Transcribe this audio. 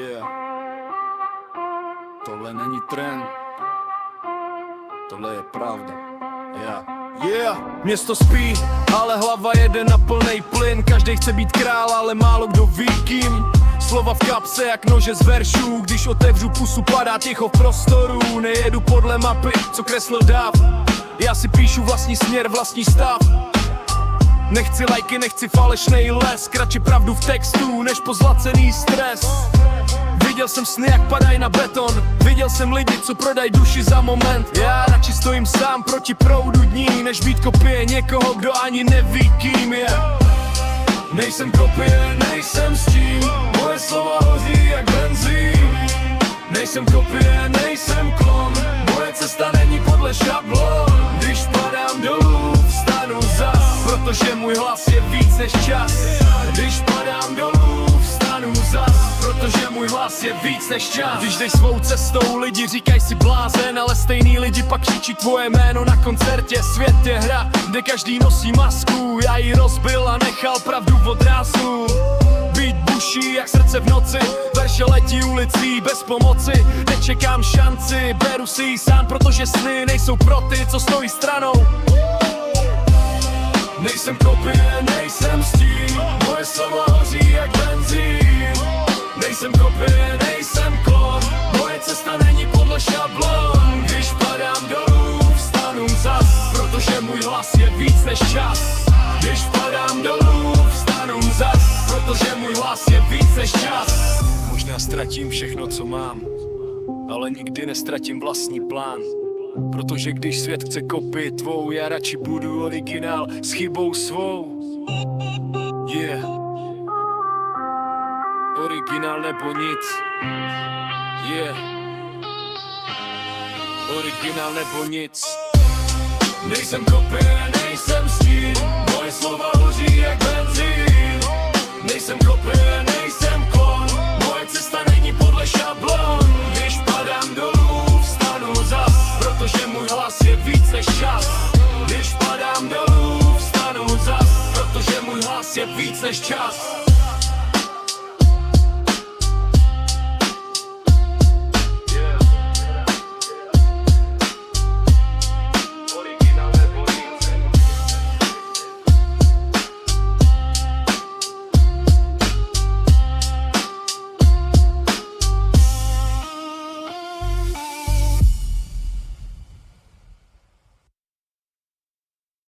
Yeah. Tohle není trend, tohle je pravda. Yeah. Město spí, ale hlava jede na plnej plyn. Každý chce být král, ale málo kdo ví kým. Slova v kapse jak nože z veršů. Když otevřu pusu, padá ticho v prostoru. Nejedu podle mapy, co kreslil dáv. Já si píšu vlastní směr, vlastní stav. Nechci lajky, nechci falešnej lesk. Radši pravdu v textu, než pozlacený stres. Viděl jsem sny, jak padají na beton. Viděl jsem lidi, co prodají duši za moment. Já radši stojím sám proti proudu dní, než být kopie někoho, kdo ani neví kým je. Nejsem kopie, nejsem stín. Moje slova hoří jak benzín. Nejsem kopie, nejsem klon. Moje cesta není podle šablon. Když padám dolů, vstanu zas, protože můj hlas je víc než čas. Když padám dolů, vstanu zas, protože můj hlas je víc než čas. Když jdeš svou cestou, lidi říkají si blázen, ale stejný lidi pak křičí tvoje jméno na koncertě. Svět je hra, kde každý nosí masku. Já ji rozbil a nechal pravdu v odrazu. Být buší jak srdce v noci, verše letí ulicí bez pomoci. Nečekám šanci, beru si ji sám, protože sny nejsou pro ty, co stojí stranou. Nejsem kopie, nejsem stín. Moje slova hoří jak benzín. Nejsem kopie, nejsem klon. Moje cesta není podle šablon. Když padám dolů, vstanu zas, protože můj hlas je víc než čas. Když padám dolů, vstanu zas, protože můj hlas je víc než čas. Možná ztratím všechno, co mám, ale nikdy nestratím vlastní plán. Protože když svět chce kopii tvou, já radši budu originál s chybou svou. Yeah. Originál nebo nic. Yeah. Originál nebo nic. Nejsem kopie, nejsem stín. Moje slova hoří jak benzín. Nejsem kopie, nejsem klon. Moje cesta není podle šablon. Když padám dolů, vstanu zas, protože můj hlas je víc než čas. Když padám dolů, vstanu zas, protože můj hlas je víc než čas.